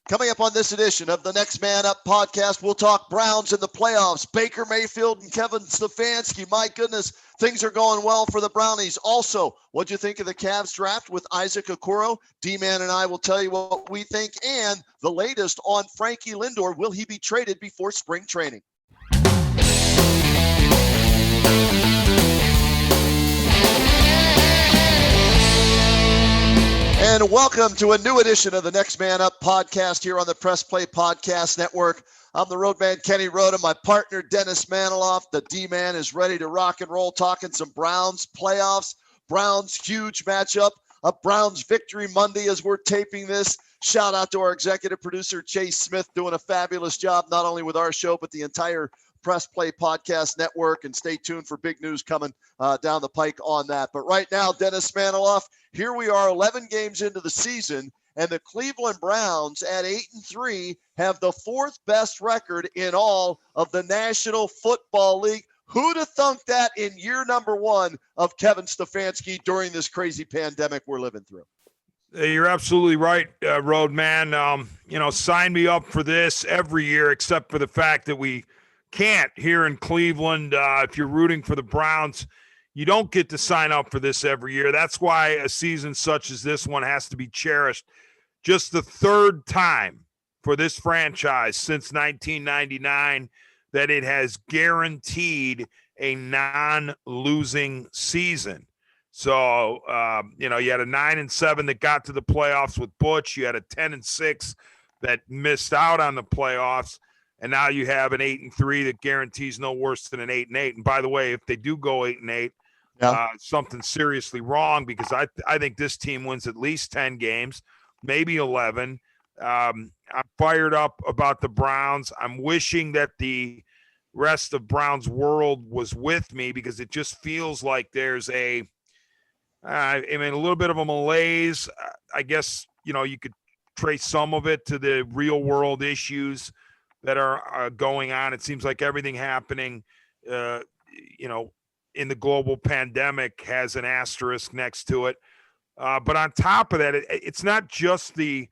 Coming up on this edition of the Next Man Up podcast, we'll talk Browns in the playoffs. Baker Mayfield and Kevin Stefanski. My goodness, things are going well for the Brownies. Also, what'd you think of the Cavs draft with Isaac Okoro? D-Man and I will tell you what we think and the latest on Frankie Lindor. Will he be traded before spring training? And welcome to a new edition of the Next Man Up podcast here on the Press Play Podcast Network. I'm the Roadman, Kenny Roda. My partner, Dennis Manoloff. The D-Man is ready to rock and roll, talking some Browns playoffs. Browns huge matchup. A Browns victory Monday as we're taping this. Shout out to our executive producer, Chase Smith, doing a fabulous job, not only with our show, but the entire Press Play Podcast Network. And stay tuned for big news coming down the pike on that. But right now, Dennis Manoloff, here we are 11 games into the season, and the Cleveland Browns at 8-3 have the fourth best record in all of the National Football League. Who'd have thunk that in year number one of Kevin Stefanski during this crazy pandemic we're living through? You're absolutely right, Roadman. Sign me up for this every year, except for the fact that we can't here in Cleveland. If you're rooting for the Browns, you don't get to sign up for this every year. That's why a season such as this one has to be cherished. Just the third time for this franchise since 1999 that it has guaranteed a non-losing season. So, you had a 9-7 that got to the playoffs with Butch. You had a 10-6 that missed out on the playoffs. And now you have an 8-3 that guarantees no worse than an 8-8. And by the way, if they do go 8-8, something's seriously wrong, because I think this team wins at least 10 games, maybe 11. I'm fired up about the Browns. I'm wishing that the rest of Browns world was with me, because it just feels like there's a little bit of a malaise. I guess, you could trace some of it to the real world issues that are going on. It seems like everything happening, in the global pandemic has an asterisk next to it. But on top of that, it's not just the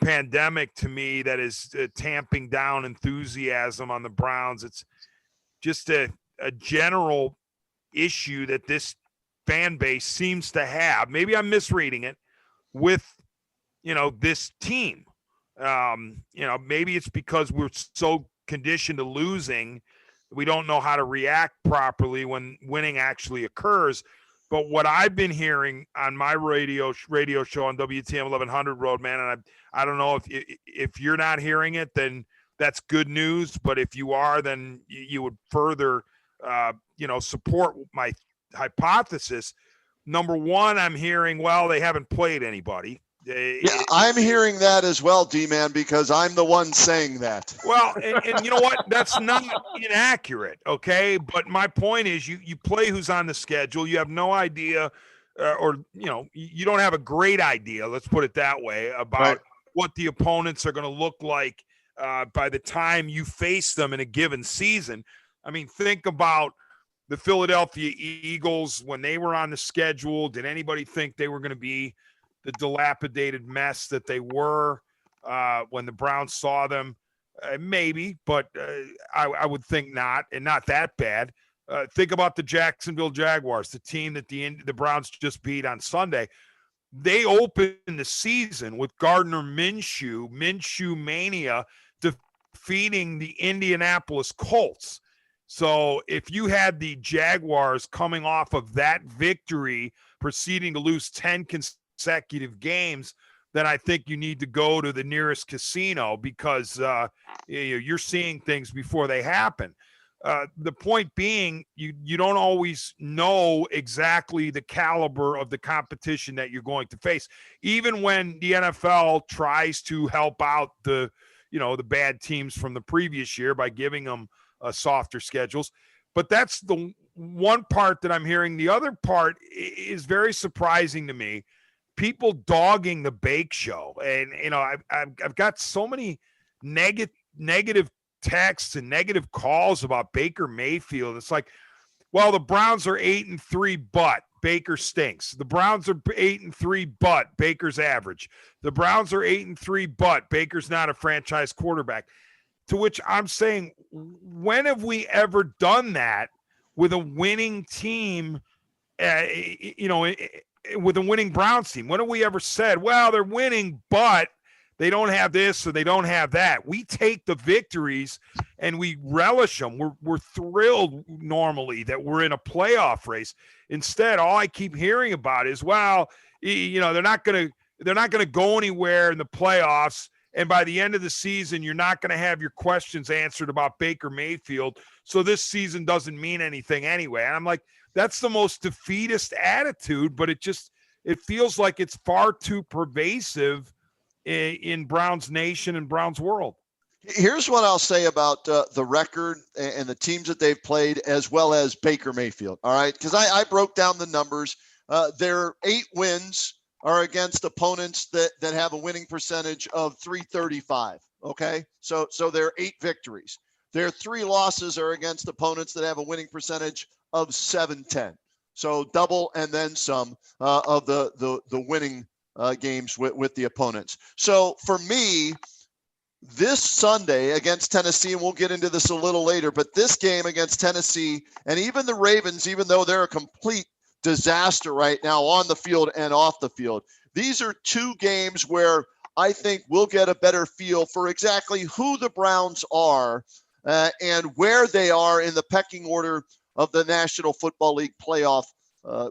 pandemic to me that is tamping down enthusiasm on the Browns. It's just a general issue that this fan base seems to have. Maybe I'm misreading it with, this team. Maybe it's because we're so conditioned to losing, we don't know how to react properly when winning actually occurs. But what I've been hearing on my radio show on WTM 1100, Roadman, and I don't know if you're not hearing it, then that's good news. But if you are, then you would further, support my hypothesis. Number one, I'm hearing, well, they haven't played anybody. I'm hearing that as well, D-Man, because I'm the one saying that. Well, and you know what? That's not inaccurate, okay? But my point is you play who's on the schedule. You have no idea, you don't have a great idea, let's put it that way, about what the opponents are going to look like by the time you face them in a given season. I mean, think about the Philadelphia Eagles when they were on the schedule. Did anybody think they were going to be the dilapidated mess that they were when the Browns saw them? Maybe, but I would think not, and not that bad. Think about the Jacksonville Jaguars, the team that the Browns just beat on Sunday. They opened the season with Gardner Minshew mania, defeating the Indianapolis Colts. So if you had the Jaguars coming off of that victory, proceeding to lose 10 consecutive games, then I think you need to go to the nearest casino, because you're seeing things before they happen. The point being, you don't always know exactly the caliber of the competition that you're going to face. Even when the NFL tries to help out the bad teams from the previous year by giving them softer schedules. But that's the one part that I'm hearing. The other part is very surprising to me. People dogging the Bake Show. And, I've got so many negative texts and negative calls about Baker Mayfield. It's like, well, the Browns are 8-3, but Baker stinks. The Browns are 8-3, but Baker's average. The Browns are 8-3, but Baker's not a franchise quarterback. To which I'm saying, when have we ever done that with a winning team, with a winning Browns team? When have we ever said, well, they're winning, but they don't have this or they don't have that? We take the victories and we relish them. We're thrilled normally that we're in a playoff race. Instead, all I keep hearing about is, well, they're not going to go anywhere in the playoffs. And by the end of the season, you're not going to have your questions answered about Baker Mayfield. So this season doesn't mean anything anyway. And I'm like, that's the most defeatist attitude, but it feels like it's far too pervasive in Browns Nation and Browns world. Here's what I'll say about the record and the teams that they've played, as well as Baker Mayfield. All right. Because I broke down the numbers. Their 8 wins are against opponents that have a winning percentage of .335. Okay. So there are 8 victories. Their 3 losses are against opponents that have a winning percentage of .710. So double and then some of the winning games with the opponents. So for me, this Sunday against Tennessee, and we'll get into this a little later, but this game against Tennessee and even the Ravens, even though they're a complete disaster right now on the field and off the field, these are 2 games where I think we'll get a better feel for exactly who the Browns are and where they are in the pecking order of the National Football League playoff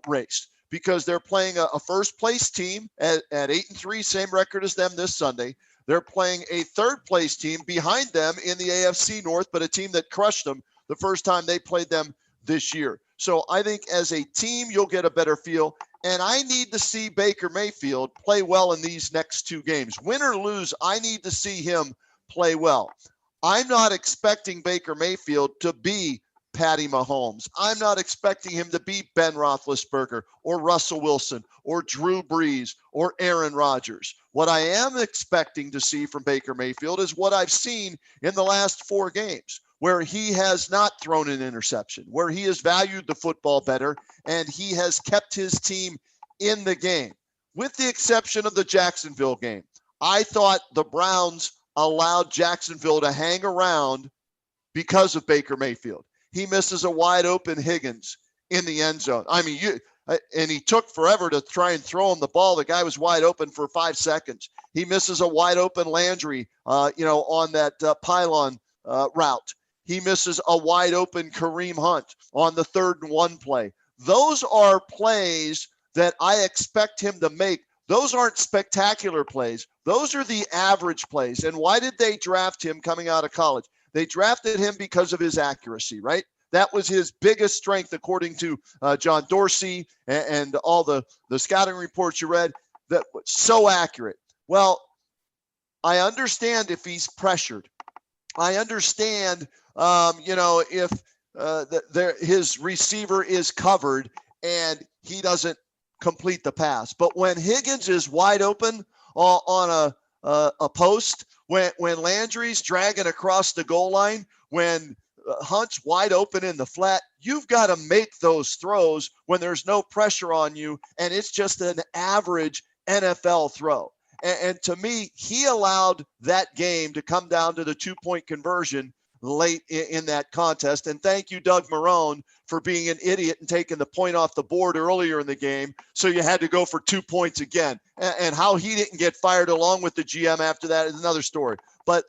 race, because they're playing a first place team at 8-3, same record as them this Sunday. They're playing a third place team behind them in the AFC North, but a team that crushed them the first time they played them this year. So I think as a team, you'll get a better feel. And I need to see Baker Mayfield play well in these next 2 games. Win or lose, I need to see him play well. I'm not expecting Baker Mayfield to be Patty Mahomes. I'm not expecting him to be Ben Roethlisberger or Russell Wilson or Drew Brees or Aaron Rodgers. What I am expecting to see from Baker Mayfield is what I've seen in the last 4 games, where he has not thrown an interception, where he has valued the football better, and he has kept his team in the game, with the exception of the Jacksonville game. I thought the Browns allowed Jacksonville to hang around because of Baker Mayfield. He misses a wide open Higgins in the end zone. I mean, and he took forever to try and throw him the ball. The guy was wide open for 5 seconds. He misses a wide open Landry, on that pylon route. He misses a wide open Kareem Hunt on the 3rd and 1 play. Those are plays that I expect him to make. Those aren't spectacular plays. Those are the average plays. And why did they draft him coming out of college? They drafted him because of his accuracy, right? That was his biggest strength, according to John Dorsey and all the scouting reports you read. That was so accurate. Well, I understand if he's pressured. I understand, if his receiver is covered and he doesn't complete the pass. But when Higgins is wide open on a post, when Landry's dragging across the goal line, when Hunt's wide open in the flat, you've got to make those throws when there's no pressure on you, and it's just an average NFL throw. And to me, he allowed that game to come down to the 2-point conversion late in that contest. And thank you, Doug Marrone, for being an idiot and taking the point off the board earlier in the game. So you had to go for 2 points again. And how he didn't get fired along with the GM after that is another story. But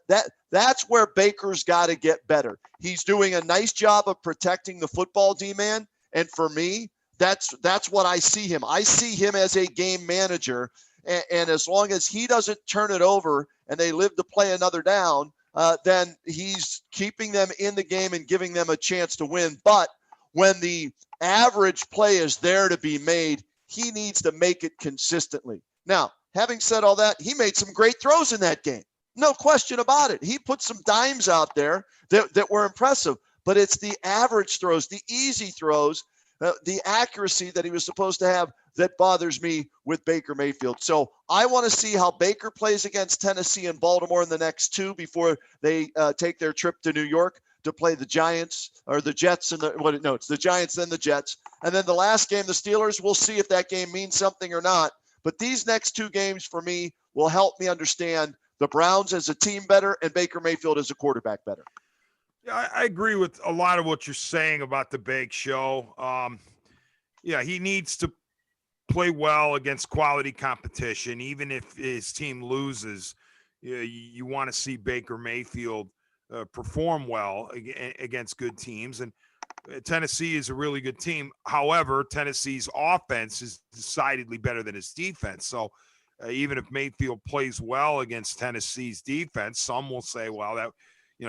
that's where Baker's got to get better. He's doing a nice job of protecting the football, D-man. And for me, that's what I see him. I see him as a game manager. And as long as he doesn't turn it over and they live to play another down, then he's keeping them in the game and giving them a chance to win. But when the average play is there to be made, he needs to make it consistently. Now, having said all that, he made some great throws in that game. No question about it. He put some dimes out there that were impressive. But it's the average throws, the easy throws, the accuracy that he was supposed to have that bothers me with Baker Mayfield. So I want to see how Baker plays against Tennessee and Baltimore in the next 2 before they take their trip to New York. to play the Giants or the Jets and it's the Giants then the Jets. And then the last game, the Steelers, we'll see if that game means something or not. But these next two games for me will help me understand the Browns as a team better and Baker Mayfield as a quarterback better. Yeah, I agree with a lot of what you're saying about the Bake Show. He needs to play well against quality competition. Even if his team loses, you want to see Baker Mayfield perform well against good teams. And Tennessee is a really good team. However, Tennessee's offense is decidedly better than his defense. So even if Mayfield plays well against Tennessee's defense, some will say, well, that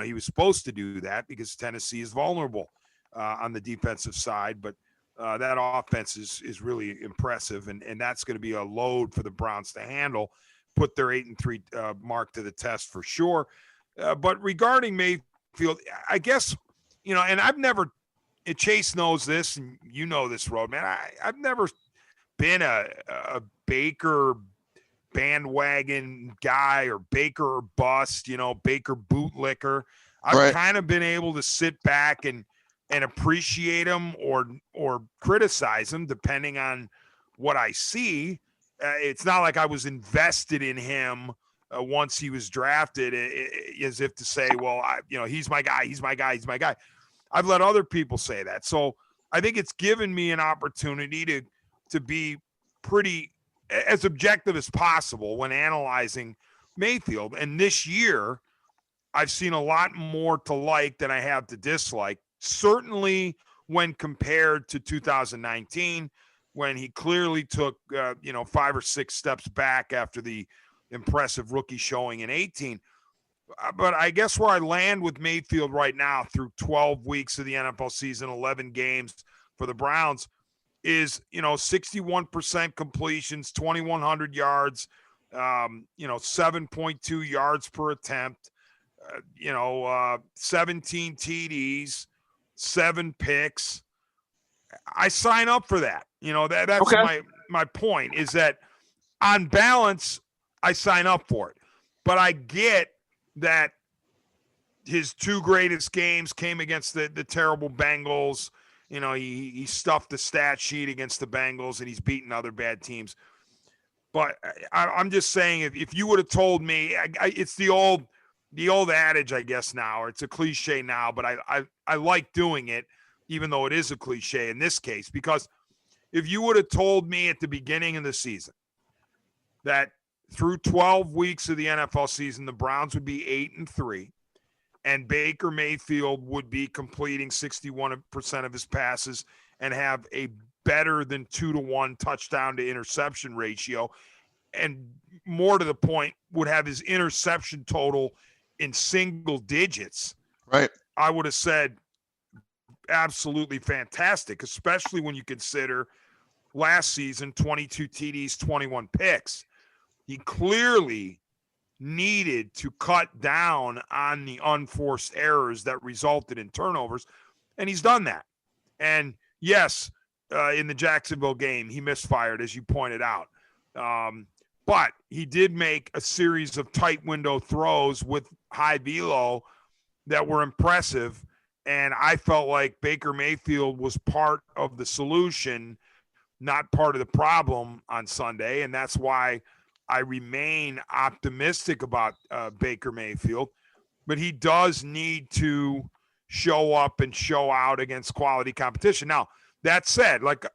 he was supposed to do that because Tennessee is vulnerable on the defensive side. But that offense is really impressive, and that's going to be a load for the Browns to handle, put their 8-3 mark to the test for sure. But regarding Mayfield, I guess, and I've never – Chase knows this, and you know this, Roadman. I've never been a Baker bandwagon guy or Baker or bust, Baker bootlicker. I've kind of been able to sit back and appreciate him or criticize him depending on what I see. It's not like I was invested in him once he was drafted, as if to say, well, he's my guy, he's my guy, he's my guy. I've let other people say that. So I think it's given me an opportunity to be pretty as objective as possible when analyzing Mayfield. And this year, I've seen a lot more to like than I have to dislike, certainly when compared to 2019, when he clearly took, 5 or 6 steps back after the impressive rookie showing in 18. But I guess where I land with Mayfield right now through 12 weeks of the NFL season, 11 games for the Browns is, 61% completions, 2,100 yards, 7.2 yards per attempt, 17 TDs, 7 picks. I sign up for that. That's okay. My point is that on balance, I sign up for it. But I get that his 2 greatest games came against the terrible Bengals. He stuffed the stat sheet against the Bengals, and he's beaten other bad teams. But I'm just saying, if you would have told me, it's the old adage, I guess now, or it's a cliche now, but I like doing it, even though it is a cliche in this case, because if you would have told me at the beginning of the season that through 12 weeks of the NFL season, the Browns would be 8-3, and Baker Mayfield would be completing 61% of his passes and have a better than 2-to-1 touchdown to interception ratio, and more to the point, would have his interception total in single digits, right? I would have said absolutely fantastic, especially when you consider last season, 22 TDs, 21 picks. He clearly needed to cut down on the unforced errors that resulted in turnovers, and he's done that. And yes, in the Jacksonville game, he misfired, as you pointed out. But he did make a series of tight window throws with high velo that were impressive, and I felt like Baker Mayfield was part of the solution, not part of the problem on Sunday, and that's why I remain optimistic about Baker Mayfield, but he does need to show up and show out against quality competition. Now, that said, like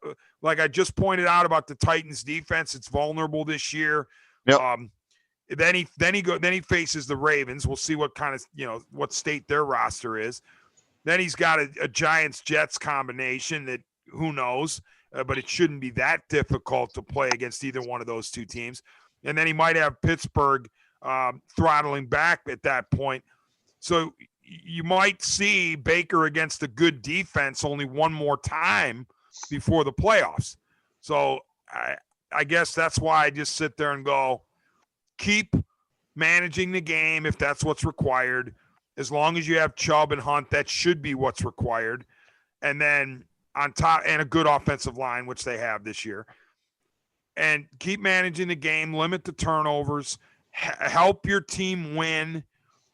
I just pointed out about the Titans defense, it's vulnerable this year. Yep. Then he faces the Ravens. We'll see what kind of, what state their roster is. Then he's got a Giants-Jets combination that who knows, but it shouldn't be that difficult to play against either one of those two teams. And then he might have Pittsburgh throttling back at that point. So you might see Baker against a good defense only one more time before the playoffs. So I guess that's why I just sit there and go, keep managing the game if that's what's required. As long as you have Chubb and Hunt, that should be what's required. And then on top, and a good offensive line, which they have this year. And keep managing the game, limit the turnovers, help your team win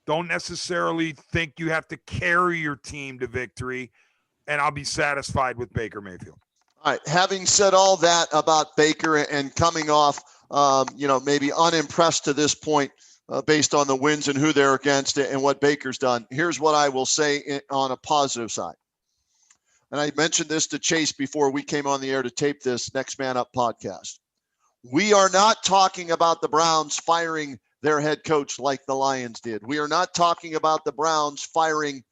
Don't necessarily think you have to carry your team to victory, and I'll be satisfied with Baker Mayfield. All right. Having said all that about Baker and coming off, maybe unimpressed to this point based on the wins and who they're against and what Baker's done, here's what I will say on a positive side. And I mentioned this to Chase before we came on the air to tape this Next Man Up podcast. We are not talking about the Browns firing their head coach like the Lions did. We are not talking about the Browns firing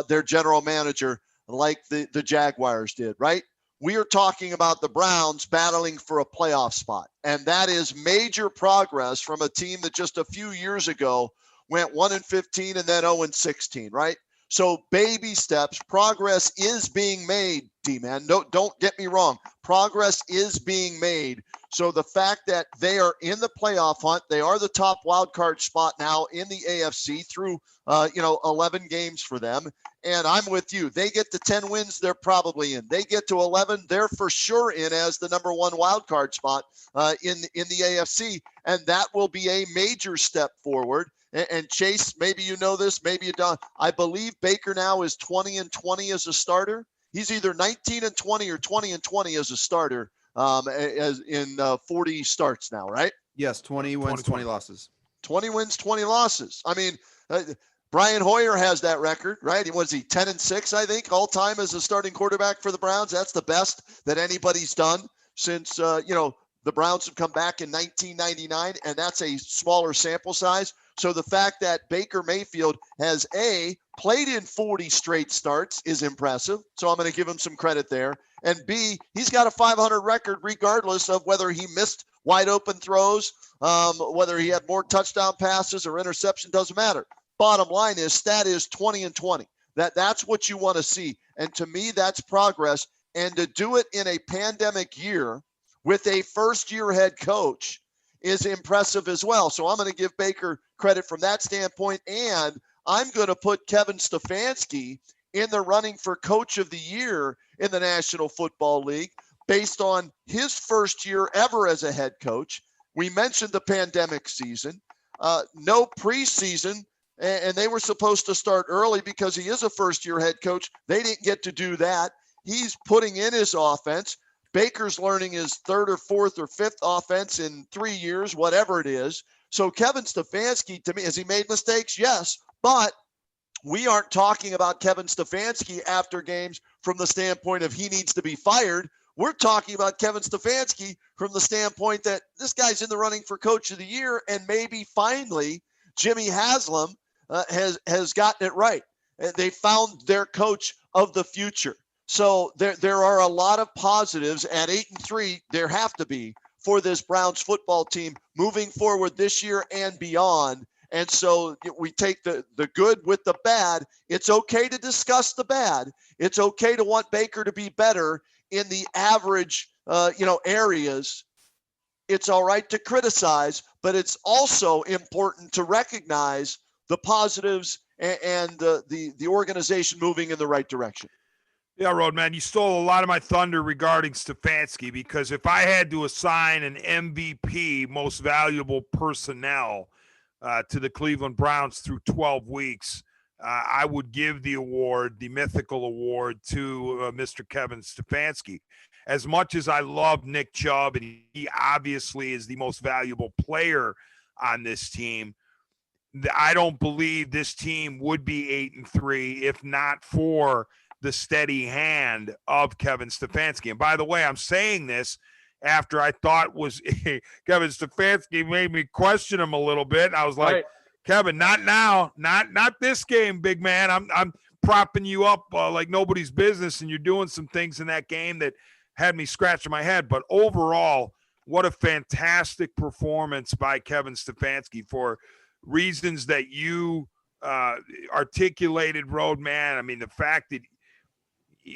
their general manager like the Jaguars did, right? We are talking about the Browns battling for a playoff spot. And that is major progress from a team that just a few years ago went 1-15 and then 0-16, right? So baby steps, progress is being made, D-Man. Don't get me wrong. Progress is being made. So the fact that they are in the playoff hunt, they are the top wild card spot now in the AFC through 11 games for them. And I'm with you. They get to 10 wins, they're probably in. They get to 11, they're for sure in as the number one wild card spot in the AFC. And that will be a major step forward. And Chase, maybe you know this, maybe you don't. I believe Baker now is 20-20 as a starter. He's either 19-20 or 20-20 as a starter, as in 40 starts now, right? Yes, 20 wins, 20 losses. 20 wins, 20 losses. I mean, Brian Hoyer has that record, right? Was he 10-6, I think, all time as a starting quarterback for the Browns? That's the best that anybody's done since, the Browns have come back in 1999, and that's a smaller sample size. So the fact that Baker Mayfield has played in 40 straight starts is impressive. So I'm going to give him some credit there. And B, he's got a 500 record regardless of whether he missed wide open throws, whether he had more touchdown passes or interception, doesn't matter. Bottom line is stat is 20-20. That's what you want to see. And to me, that's progress. And to do it in a pandemic year with a first-year head coach is impressive as well. So I'm going to give Baker credit from that standpoint. And I'm going to put Kevin Stefanski in the running for Coach of the Year in the National Football League based on his first year ever as a head coach. We mentioned the pandemic season, no preseason, and they were supposed to start early because he is a first-year head coach. They didn't get to do that. He's putting in his offense. Baker's learning his third or fourth or fifth offense in 3 years, whatever it is. So Kevin Stefanski, to me, has he made mistakes? Yes, but we aren't talking about Kevin Stefanski after games from the standpoint of he needs to be fired. We're talking about Kevin Stefanski from the standpoint that this guy's in the running for Coach of the Year, and maybe finally Jimmy Haslam has gotten it right. They found their coach of the future. So there are a lot of positives at 8-3. There have to be for this Browns football team moving forward this year and beyond. And so we take the good with the bad. It's okay to discuss the bad. It's okay to want Baker to be better in the average, areas. It's all right to criticize, but it's also important to recognize the positives and the organization moving in the right direction. Yeah, Roadman, you stole a lot of my thunder regarding Stefanski, because if I had to assign an MVP, most valuable personnel, to the Cleveland Browns through 12 weeks, I would give the award, the mythical award, to Mr. Kevin Stefanski. As much as I love Nick Chubb, and he obviously is the most valuable player on this team, I don't believe this team would be 8-3 if not for the steady hand of Kevin Stefanski. And by the way, I'm saying this after I thought was Kevin Stefanski made me question him a little bit. I was like, right. Kevin, not now, not this game, big man. I'm propping you up like nobody's business, and you're doing some things in that game that had me scratching my head. But overall, what a fantastic performance by Kevin Stefanski for reasons that you articulated, Roadman. I mean, the fact that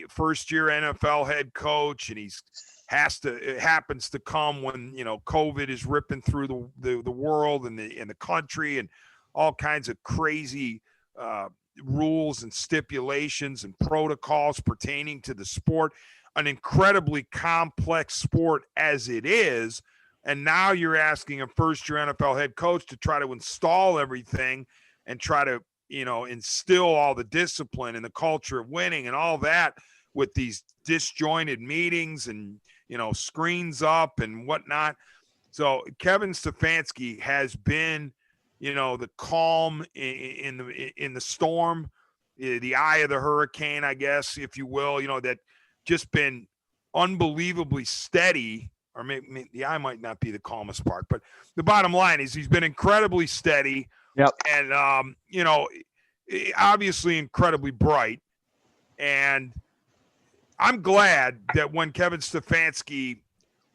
first-year NFL head coach, and it happens to come when COVID is ripping through the world and the country, and all kinds of crazy rules and stipulations and protocols pertaining to the sport, an incredibly complex sport as it is. And now you're asking a first-year NFL head coach to try to install everything and try to, instill all the discipline and the culture of winning and all that with these disjointed meetings and, screens up and whatnot. So Kevin Stefanski has been, the calm in the storm, the eye of the hurricane, I guess, if you will, that just been unbelievably steady. Or maybe the eye might not be the calmest part, but the bottom line is he's been incredibly steady. Yep. And, obviously incredibly bright. And I'm glad that when Kevin Stefanski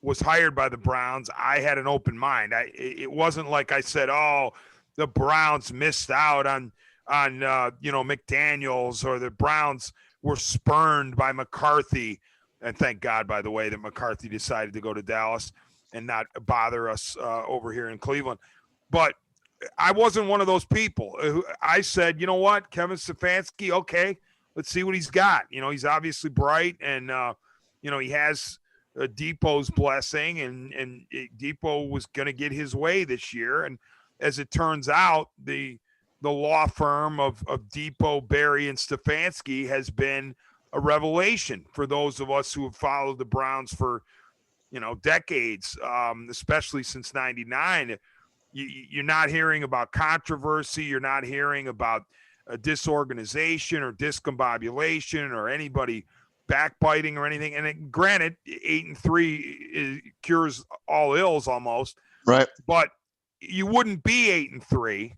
was hired by the Browns, I had an open mind. It wasn't like I said, oh, the Browns missed out on McDaniels, or the Browns were spurned by McCarthy. And thank God, by the way, that McCarthy decided to go to Dallas and not bother us over here in Cleveland. But I wasn't one of those people. I said, you know what, Kevin Stefanski, okay, let's see what he's got. He's obviously bright, and, he has Depot's blessing, and Depot was going to get his way this year. And as it turns out, the law firm of Depot, Barry, and Stefanski has been a revelation for those of us who have followed the Browns for, decades, especially since '99. You're not hearing about controversy. You're not hearing about disorganization or discombobulation or anybody backbiting or anything. And granted, 8-3 cures all ills almost. Right. But you wouldn't be 8-3,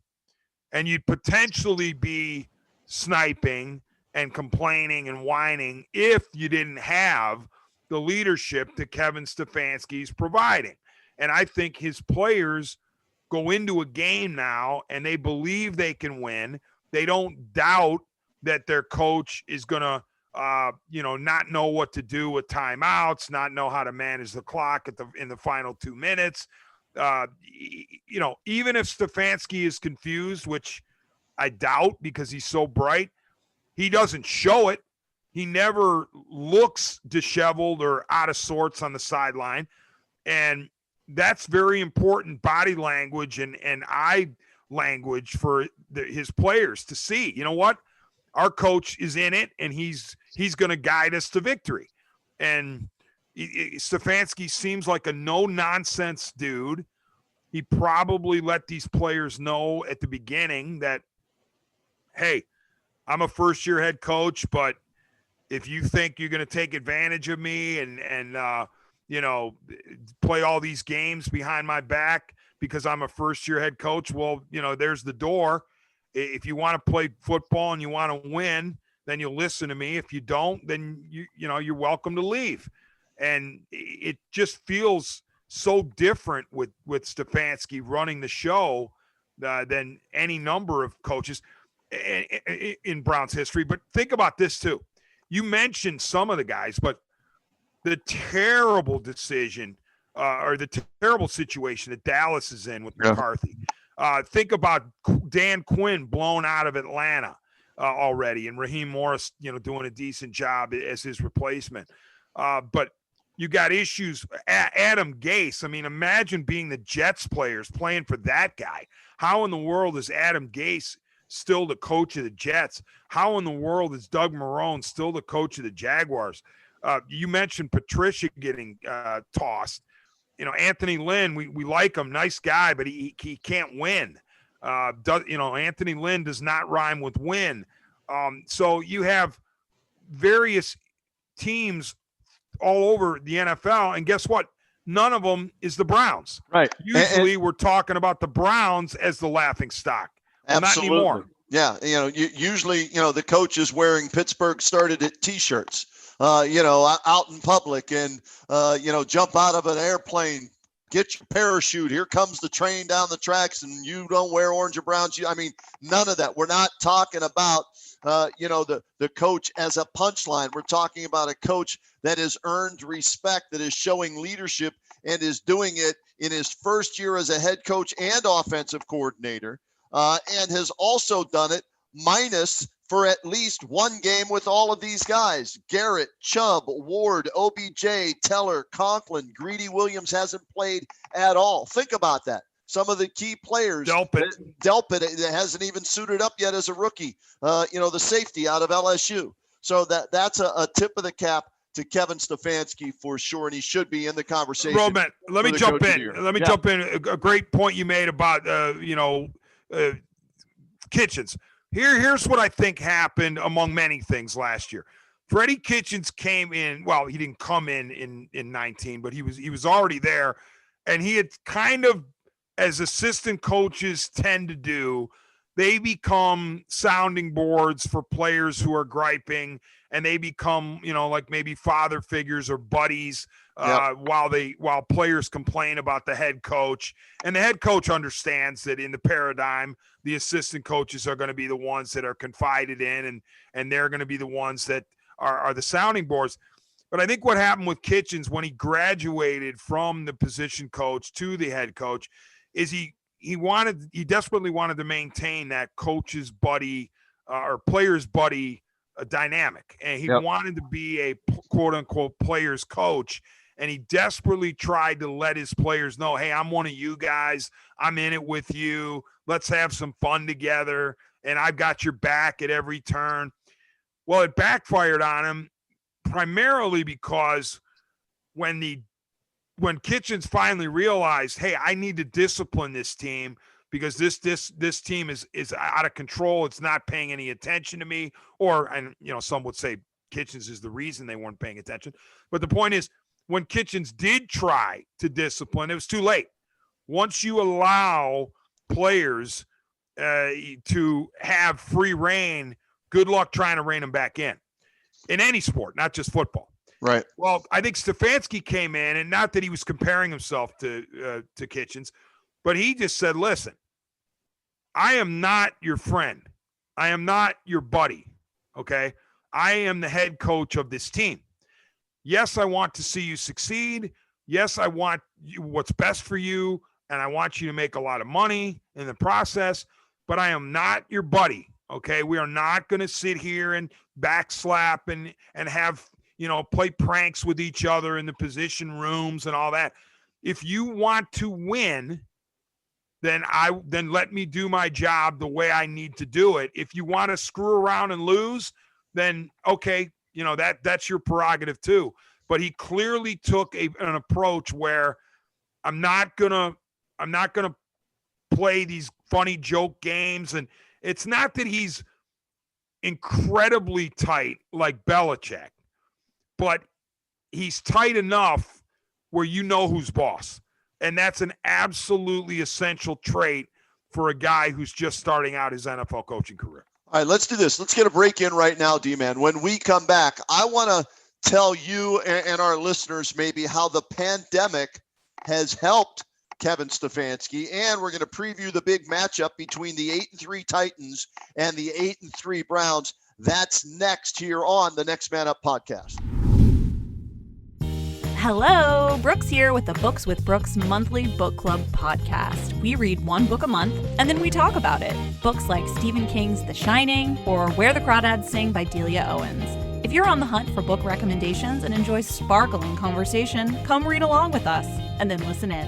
and you'd potentially be sniping and complaining and whining if you didn't have the leadership that Kevin Stefanski's providing. And I think his players go into a game now and they believe they can win. They don't doubt that their coach is going to, not know what to do with timeouts, not know how to manage the clock in the final 2 minutes. Even if Stefanski is confused, which I doubt because he's so bright, he doesn't show it. He never looks disheveled or out of sorts on the sideline. And that's very important body language and eye language for his players to see. You know what? Our coach is in it, and he's going to guide us to victory. And Stefanski seems like a no-nonsense dude. He probably let these players know at the beginning that, hey, I'm a first-year head coach, but if you think you're going to take advantage of me and play all these games behind my back because I'm a first-year head coach, well, there's the door. If you want to play football and you want to win, then you'll listen to me. If you don't, then you're welcome to leave. And it just feels so different with Stefanski running the show than any number of coaches in Browns history. But think about this too. You mentioned some of the guys, but the terrible decision or the terrible situation that Dallas is in with McCarthy. Think about Dan Quinn blown out of Atlanta already, and Raheem Morris, doing a decent job as his replacement. But you got issues. Adam Gase. I mean, imagine being the Jets players playing for that guy. How in the world is Adam Gase still the coach of the Jets? How in the world is Doug Marrone still the coach of the Jaguars? You mentioned Patricia getting tossed. Anthony Lynn, we like him, nice guy, but he can't win. Anthony Lynn does not rhyme with win. So you have various teams all over the NFL, and guess what? None of them is the Browns. Right. Usually we're talking about the Browns as the laughing stock. Well, absolutely. not anymore. Yeah. Usually, the coach is wearing Pittsburgh started it T-shirts, out in public and, jump out of an airplane, get your parachute. Here comes the train down the tracks and you don't wear orange or brown. None of that. We're not talking about, the coach as a punchline. We're talking about a coach that has earned respect, that is showing leadership and is doing it in his first year as a head coach and offensive coordinator. And has also done it minus for at least one game with all of these guys. Garrett, Chubb, Ward, OBJ, Teller, Conklin, Greedy Williams hasn't played at all. Think about that. some of the key players. Delpit it hasn't even suited up yet as a rookie. The safety out of LSU. So that's a tip of the cap to Kevin Stefanski for sure, and he should be in the conversation. Roadman, let me jump in. Jump in. A great point you made about Kitchens. Here's what I think happened among many things last year. Freddie Kitchens came in. Well, he didn't come in 19, but he was already there, and he had kind of, as assistant coaches tend to do, they become sounding boards for players who are griping, and they become, like maybe father figures or buddies while players complain about the head coach. And the head coach understands that in the paradigm, the assistant coaches are going to be the ones that are confided in, and they're going to be the ones that are the sounding boards. But I think what happened with Kitchens when he graduated from the position coach to the head coach is he desperately wanted to maintain that coach's buddy or player's buddy dynamic. And he wanted to be a quote unquote player's coach. And he desperately tried to let his players know, hey, I'm one of you guys. I'm in it with you. Let's have some fun together. And I've got your back at every turn. Well, it backfired on him primarily because when Kitchens finally realized, hey, I need to discipline this team because this team is out of control. It's not paying any attention to me. Some would say Kitchens is the reason they weren't paying attention. But the point is, when Kitchens did try to discipline, it was too late. Once you allow players to have free reign, good luck trying to rein them back in any sport, not just football. Right. Well, I think Stefanski came in, and not that he was comparing himself to Kitchens, but he just said, listen, I am not your friend. I am not your buddy, okay? I am the head coach of this team. Yes, I want to see you succeed. Yes, I want what's best for you, and I want you to make a lot of money in the process, but I am not your buddy, okay? We are not going to sit here and backslap and have – play pranks with each other in the position rooms and all that. If you want to win, then let me do my job the way I need to do it. If you want to screw around and lose, then okay, that's your prerogative too. But he clearly took an approach where I'm not gonna play these funny joke games, and it's not that he's incredibly tight like Belichick. But he's tight enough where who's boss. And that's an absolutely essential trait for a guy who's just starting out his NFL coaching career. All right, let's do this. Let's get a break in right now, D-Man. When we come back, I want to tell you and our listeners maybe how the pandemic has helped Kevin Stefanski, and we're going to preview the big matchup between the 8-3 Titans and the 8-3 Browns. That's next here on the Next Man Up podcast. Hello, Brooks here with the Books with Brooks monthly book club podcast. We read one book a month and then we talk about it. Books like Stephen King's The Shining or Where the Crawdads Sing by Delia Owens. If you're on the hunt for book recommendations and enjoy sparkling conversation, come read along with us and then listen in.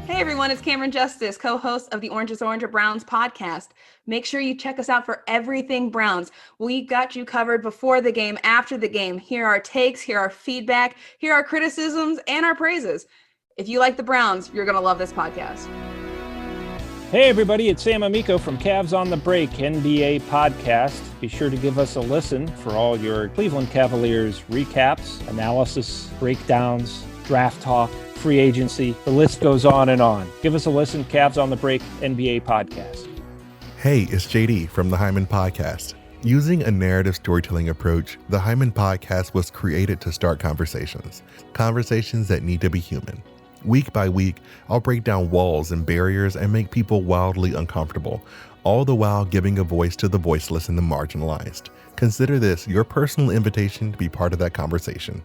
Hey everyone, it's Cameron Justice, co-host of the Orange is Orange or Browns podcast. Make sure you check us out for everything Browns. We got you covered before the game, after the game. Here are our takes, here are our feedback, here are our criticisms, and our praises. If you like the Browns, you're going to love this podcast. Hey everybody, it's Sam Amico from Cavs on the Break NBA podcast. Be sure to give us a listen for all your Cleveland Cavaliers recaps, analysis, breakdowns, draft talk, free agency. The list goes on and on. Give us a listen, Cavs on the Break NBA podcast. Hey, it's JD from the Hyman Podcast. Using a narrative storytelling approach, the Hyman Podcast was created to start conversations that need to be human. Week by week, I'll break down walls and barriers and make people wildly uncomfortable, all the while giving a voice to the voiceless and the marginalized. Consider this your personal invitation to be part of that conversation.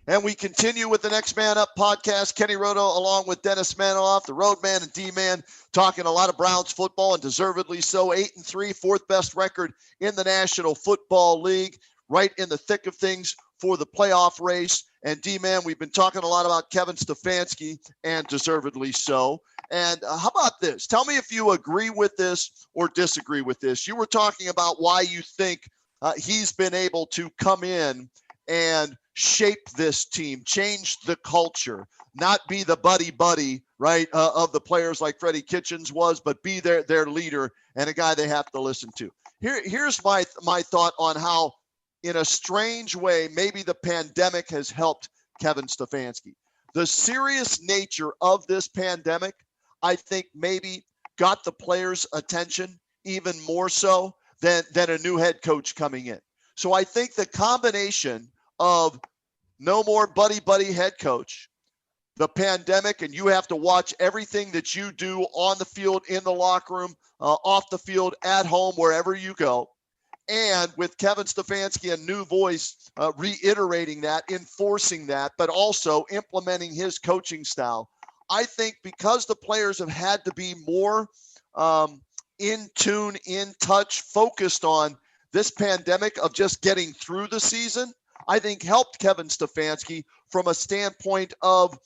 And we continue with the Next Man Up podcast. Kenny Roda along with Dennis Manoloff, the Roadman and Dman, talking a lot of Browns football, and deservedly so. 8-3, fourth best record in the National Football League, right in the thick of things for the playoff race. And D-Man, we've been talking a lot about Kevin Stefanski, and deservedly so. And how about this? Tell me if you agree with this or disagree with this. You were talking about why you think he's been able to come in and shape this team, change the culture, not be the buddy, right, of the players like Freddie Kitchens was, but be their leader and a guy they have to listen to. Here's my thought on how, in a strange way, maybe the pandemic has helped Kevin Stefanski. The serious nature of this pandemic, I think, maybe got the players' attention even more so than a new head coach coming in. So I think the combination of no more buddy head coach, the pandemic, and you have to watch everything that you do on the field, in the locker room, off the field, at home, wherever you go. And with Kevin Stefanski, a new voice, reiterating that, enforcing that, but also implementing his coaching style. I think because the players have had to be more in tune, in touch, focused on this pandemic of just getting through the season, I think helped Kevin Stefanski from a standpoint of,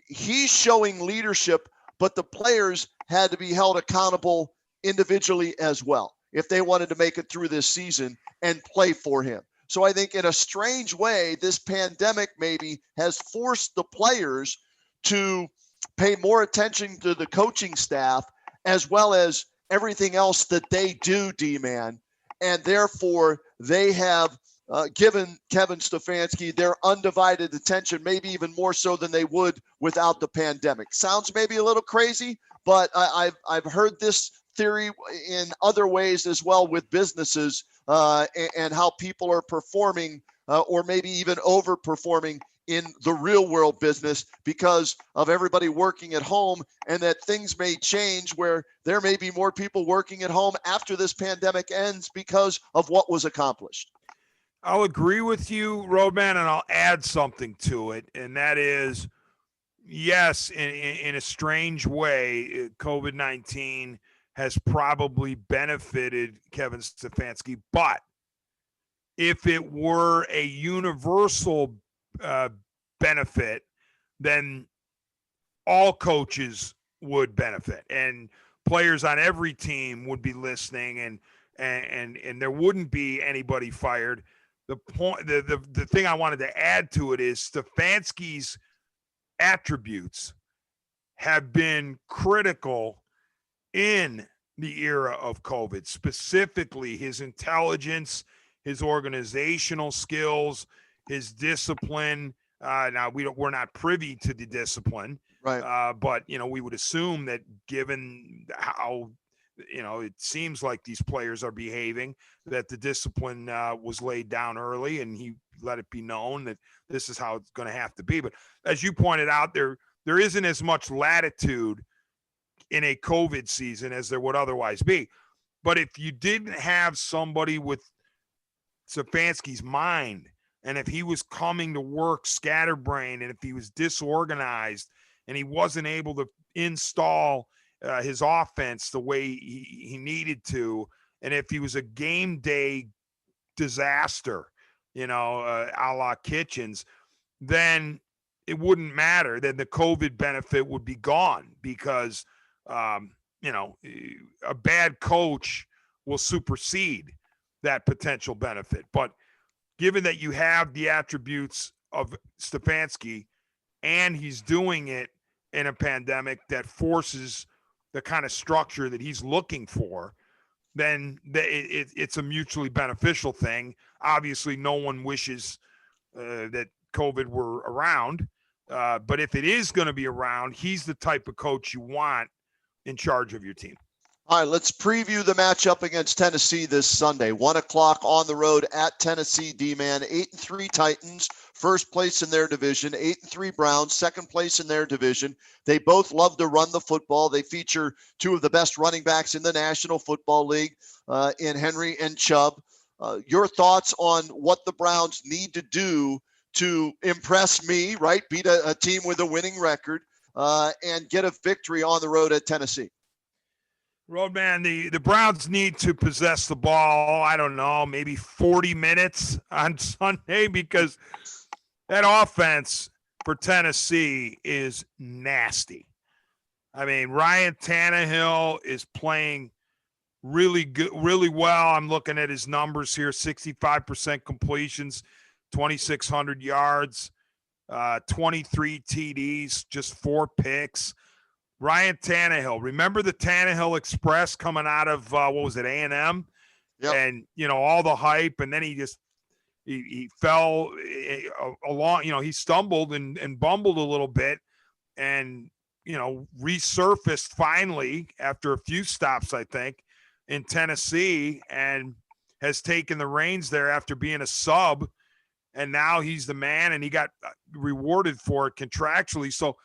he's showing leadership, but the players had to be held accountable individually as well if they wanted to make it through this season and play for him. So I think in a strange way, this pandemic maybe has forced the players to pay more attention to the coaching staff as well as everything else that they do, D-Man. And therefore, they have given Kevin Stefanski their undivided attention, maybe even more so than they would without the pandemic. Sounds maybe a little crazy, but I've heard this theory in other ways as well with businesses and how people are performing or maybe even overperforming in the real world business because of everybody working at home, and that things may change where there may be more people working at home after this pandemic ends because of what was accomplished. I'll agree with you, Roadman, and I'll add something to it, and that is, yes, in a strange way, COVID-19 has probably benefited Kevin Stefanski, but if it were a universal benefit, then all coaches would benefit, and players on every team would be listening, and there wouldn't be anybody fired. The point, the thing I wanted to add to it is Stefanski's attributes have been critical in the era of COVID, specifically his intelligence, his organizational skills, his discipline. Now we're not privy to the discipline, right? But we would assume that given how it seems like these players are behaving, that the discipline was laid down early, and he let it be known that this is how it's going to have to be. But as you pointed out, there isn't as much latitude in a COVID season as there would otherwise be. But if you didn't have somebody with Stefanski's mind, and if he was coming to work scatterbrained, and if he was disorganized, and he wasn't able to install his offense the way he needed to, and if he was a game day disaster, a la Kitchens, then it wouldn't matter. Then the COVID benefit would be gone because, a bad coach will supersede that potential benefit. But given that you have the attributes of Stefanski, and he's doing it in a pandemic that forces the kind of structure that he's looking for, then it's a mutually beneficial thing. Obviously, no one wishes that COVID were around, but if it is going to be around, he's the type of coach you want in charge of your team. All right, let's preview the matchup against Tennessee this Sunday. 1:00 on the road at Tennessee, D-Man. 8-3 Titans, first place in their division. 8-3 Browns, second place in their division. They both love to run the football. They feature two of the best running backs in the National Football League, in Henry and Chubb. Your thoughts on what the Browns need to do to impress me, right? Beat a team with a winning record, and get a victory on the road at Tennessee. Roadman, the Browns need to possess the ball, I don't know, maybe 40 minutes on Sunday, because that offense for Tennessee is nasty. I mean, Ryan Tannehill is playing really good, really well. I'm looking at his numbers here: 65% completions, 2,600 yards, 23 TDs, just 4 picks. Ryan Tannehill. Remember the Tannehill Express coming out of what was it, A&M? Yep. And all the hype, and then he fell along. He stumbled and bumbled a little bit, and resurfaced finally after a few stops, I think, in Tennessee, and has taken the reins there after being a sub, and now he's the man, and he got rewarded for it contractually. So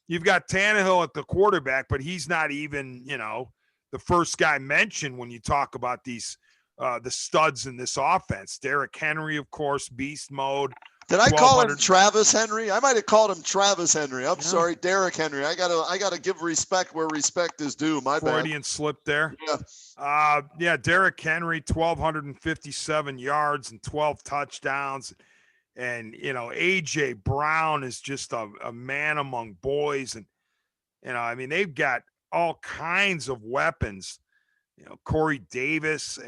you've got Tannehill at the quarterback, but he's not even, the first guy mentioned when you talk about these the studs in this offense. Derrick Henry, of course, beast mode. Did I call him Travis Henry? I might have called him Travis Henry. I'm sorry, Derrick Henry. I gotta give respect where respect is due. My bad. Freudian slip there. Yeah. Derrick Henry, 1,257 yards and 12 touchdowns. And, A.J. Brown is just a man among boys. And, they've got all kinds of weapons. Corey Davis.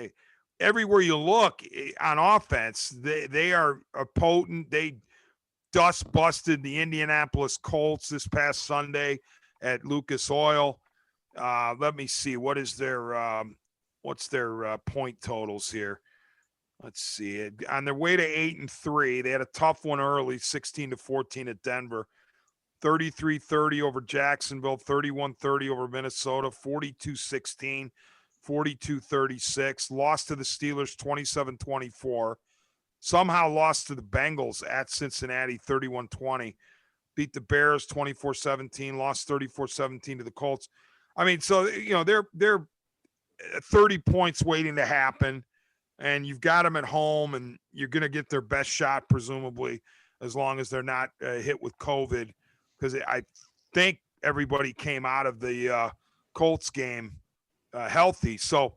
Everywhere you look on offense, they are potent. They dust busted the Indianapolis Colts this past Sunday at Lucas Oil. Let me see. What's their point totals here? Let's see. On their way to 8-3, they had a tough one early, 16-14 at Denver, 33-30 over Jacksonville, 31-30 over Minnesota, 42-16, 42-36. Lost to the Steelers, 27-24. Somehow lost to the Bengals at Cincinnati, 31-20. Beat the Bears, 24-17. Lost 34-17 to the Colts. So they're 30 points waiting to happen. And you've got them at home, and you're going to get their best shot, presumably, as long as they're not hit with COVID, because I think everybody came out of the Colts game healthy. So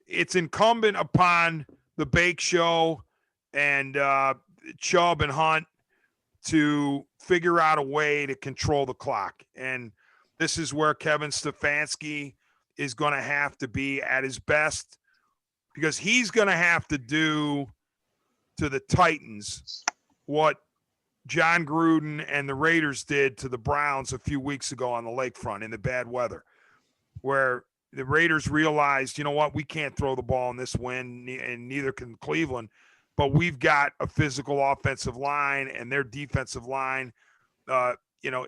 it's incumbent upon the Bake Show and Chubb and Hunt to figure out a way to control the clock. And this is where Kevin Stefanski is going to have to be at his best, because he's going to have to do to the Titans what John Gruden and the Raiders did to the Browns a few weeks ago on the lakefront in the bad weather, where the Raiders realized, we can't throw the ball in this wind, and neither can Cleveland, but we've got a physical offensive line, and their defensive line,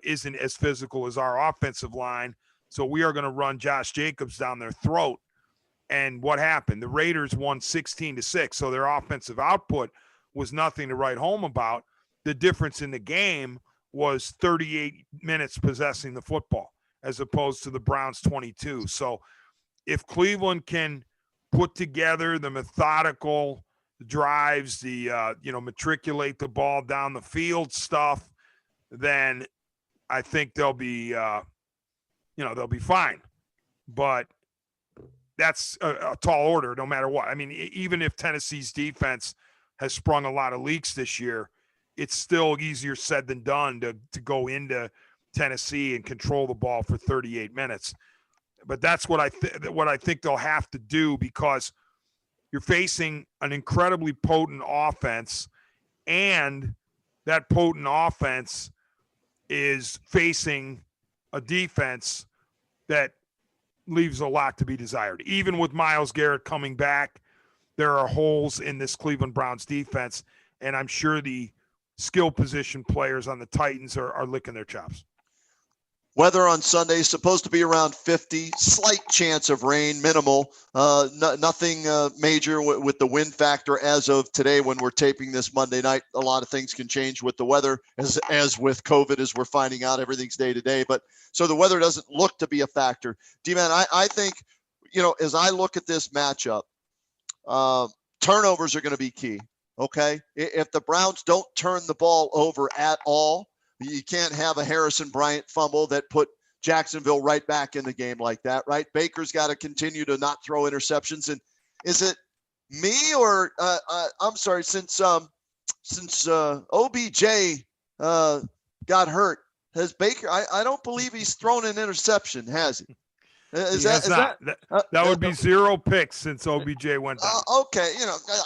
isn't as physical as our offensive line. So we are going to run Josh Jacobs down their throat. And what happened? The Raiders won 16-6, so their offensive output was nothing to write home about. The difference in the game was 38 minutes possessing the football as opposed to the Browns 22. So if Cleveland can put together the methodical drives, the matriculate the ball down the field stuff, then I think they'll be fine. But that's a tall order no matter what. Even if Tennessee's defense has sprung a lot of leaks this year, it's still easier said than done to go into Tennessee and control the ball for 38 minutes. But that's what I think they'll have to do, because you're facing an incredibly potent offense, and that potent offense is facing a defense that leaves a lot to be desired. Even with Myles Garrett coming back, there are holes in this Cleveland Browns defense, and I'm sure the skill position players on the Titans are licking their chops. Weather on Sunday is supposed to be around 50, slight chance of rain, minimal, nothing major with the wind factor as of today when we're taping this Monday night. A lot of things can change with the weather, as with COVID, as we're finding out, everything's day to day. But so the weather doesn't look to be a factor. D-Man, I think, as I look at this matchup, turnovers are going to be key. Okay. If the Browns don't turn the ball over at all, you can't have a Harrison Bryant fumble that put Jacksonville right back in the game like that, right? Baker's got to continue to not throw interceptions. And is it me or I'm sorry, since OBJ got hurt, has Baker, I don't believe he's thrown an interception, has he? That would be 0 picks since OBJ went down. Okay,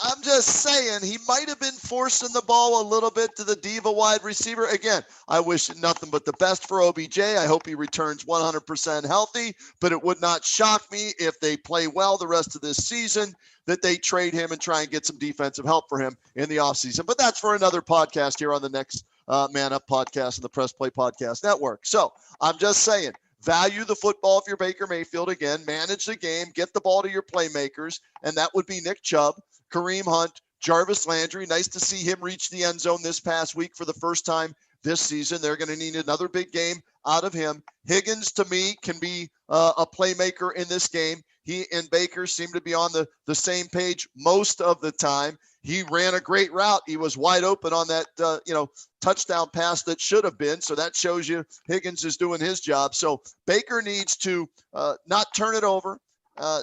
I'm just saying he might have been forcing the ball a little bit to the diva wide receiver. Again, I wish nothing but the best for OBJ. I hope he returns 100% healthy, but it would not shock me if they play well the rest of this season that they trade him and try and get some defensive help for him in the offseason. But that's for another podcast here on the next Man Up podcast and the Press Play Podcast Network. So I'm just saying, value the football if you're Baker Mayfield. Again, manage the game, get the ball to your playmakers, and that would be Nick Chubb, Kareem Hunt, Jarvis Landry. Nice to see him reach the end zone this past week for the first time this season. They're going to need another big game out of him. Higgins, to me, can be a playmaker in this game. He and Baker seem to be on the same page most of the time. He ran a great route. He was wide open on that, touchdown pass that should have been. So that shows you Higgins is doing his job. So Baker needs to not turn it over,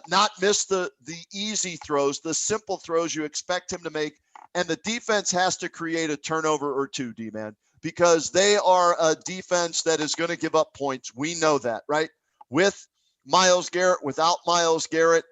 not miss the easy throws, the simple throws you expect him to make. And the defense has to create a turnover or two, D-Man, because they are a defense that is going to give up points. We know that, right? With Myles Garrett, without Myles Garrett,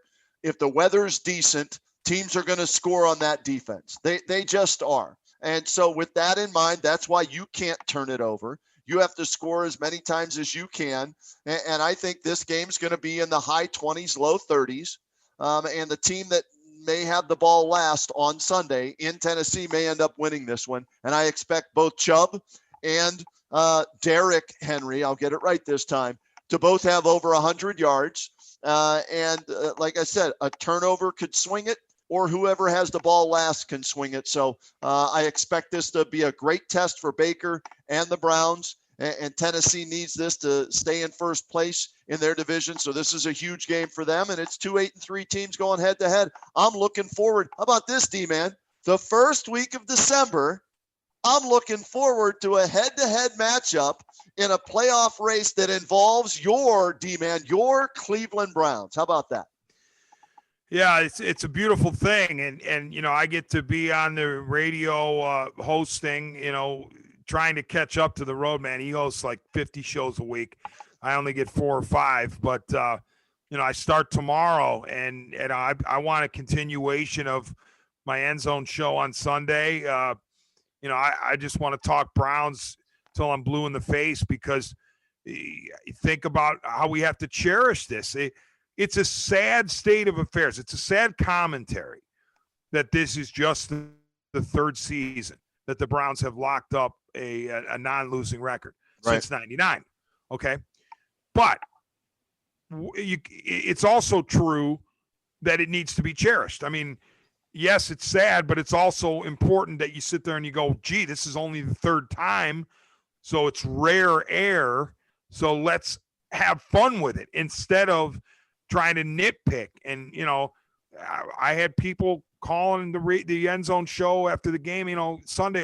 if the weather's decent, teams are going to score on that defense. They just are. And so with that in mind, that's why you can't turn it over. You have to score as many times as you can. And I think this game's going to be in the high 20s, low 30s. And the team that may have the ball last on Sunday in Tennessee may end up winning this one. And I expect both Chubb and Derrick Henry, I'll get it right this time, to both have over 100 yards. Like I said, a turnover could swing it, or whoever has the ball last can swing it. So I expect this to be a great test for Baker and the Browns. And Tennessee needs this to stay in first place in their division. So this is a huge game for them. And it's 2 8-3 teams going head to head. I'm looking forward. How about this, D-Man? The first week of December, I'm looking forward to a head-to-head matchup in a playoff race that involves your D-Man, your Cleveland Browns. How about that? Yeah, it's a beautiful thing. And I get to be on the radio hosting, trying to catch up to the Roadman. He hosts like 50 shows a week. I only get 4 or 5, but I start tomorrow and I want a continuation of my End Zone show on Sunday. I just want to talk Browns till I'm blue in the face, because think about how we have to cherish this. It's a sad state of affairs. It's a sad commentary that this is just the third season that the Browns have locked up a non-losing record since '99. Okay. But it's also true that it needs to be cherished. I mean, yes, it's sad, but it's also important that you sit there and you go, gee, this is only the third time. So it's rare air. So let's have fun with it instead of trying to nitpick. And, I had people calling the End Zone show after the game, Sunday,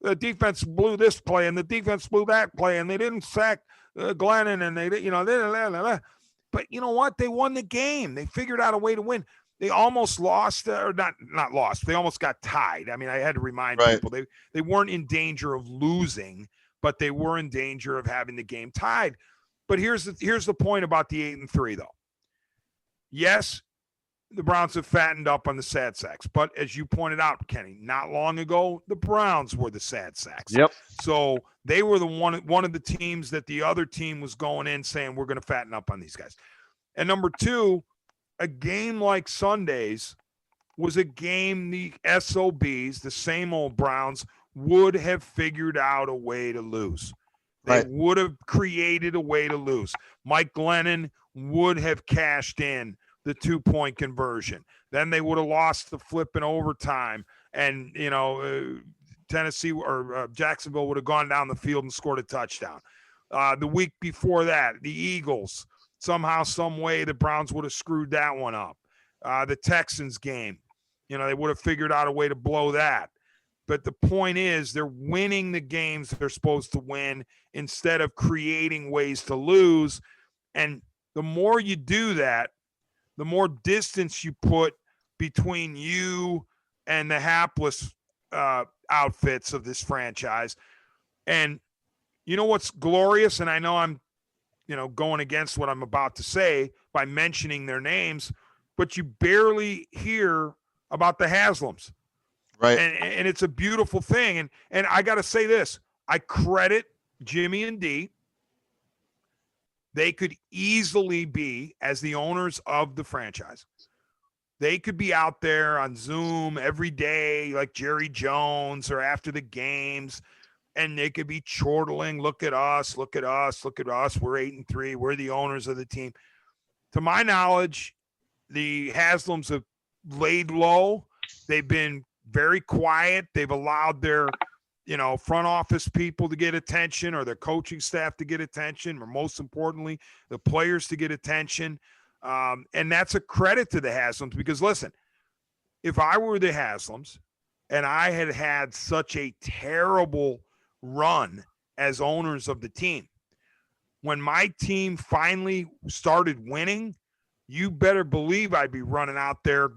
the defense blew this play and the defense blew that play and they didn't sack Glennon and they, but you know what? They won the game. They figured out a way to win. They almost lost, or not lost. They almost got tied. I mean, I had to remind people they weren't in danger of losing, but they were in danger of having the game tied. But here's the point about the 8-3, though. Yes, the Browns have fattened up on the sad sacks, but as you pointed out, Kenny, not long ago, the Browns were the sad sacks. Yep. So they were the one of the teams that the other team was going in saying, we're going to fatten up on these guys. And number two, a game like Sunday's was a game the SOBs, the same old Browns, would have figured out a way to lose. They would have created a way to lose. Mike Glennon would have cashed in the 2-point conversion. Then they would have lost the flip in overtime. And, Tennessee or Jacksonville would have gone down the field and scored a touchdown. The week before that, the Eagles, somehow, some way, the Browns would have screwed that one up. The Texans game, they would have figured out a way to blow that. But the point is, they're winning the games they're supposed to win instead of creating ways to lose. And the more you do that, the more distance you put between you and the hapless outfits of this franchise. And you know what's glorious? And I know I'm, going against what I'm about to say by mentioning their names, but you barely hear about the Haslams. Right. And it's a beautiful thing. And I got to say this, I credit Jimmy and D. They could easily be, as the owners of the franchise, they could be out there on Zoom every day like Jerry Jones or after the games, and they could be chortling, look at us, look at us, look at us. We're 8-3. We're the owners of the team. To my knowledge, the Haslams have laid low. They've been very quiet. They've allowed their front office people to get attention, or their coaching staff to get attention, or most importantly, the players to get attention. And that's a credit to the Haslams, because listen, if I were the Haslams and I had such a terrible run as owners of the team, when my team finally started winning, you better believe I'd be running out there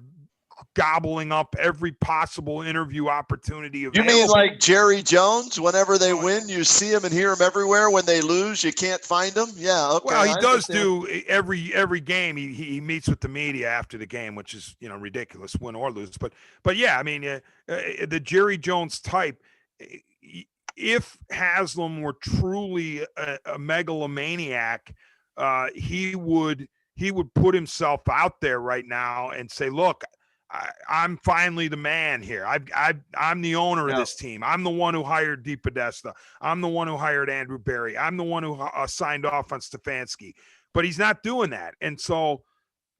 gobbling up every possible interview opportunity available. You mean like Jerry Jones? Whenever they win, you see him and hear him everywhere. When they lose, you can't find him. Yeah. Okay. Well, he does do every game. He meets with the media after the game, which is ridiculous, win or lose. But yeah, I mean, the Jerry Jones type. If Haslam were truly a megalomaniac, he would put himself out there right now and say, "Look, I'm finally the man here. I'm the owner of this team. I'm the one who hired DePodesta. I'm the one who hired Andrew Berry. I'm the one who signed off on Stefanski." But he's not doing that. And so,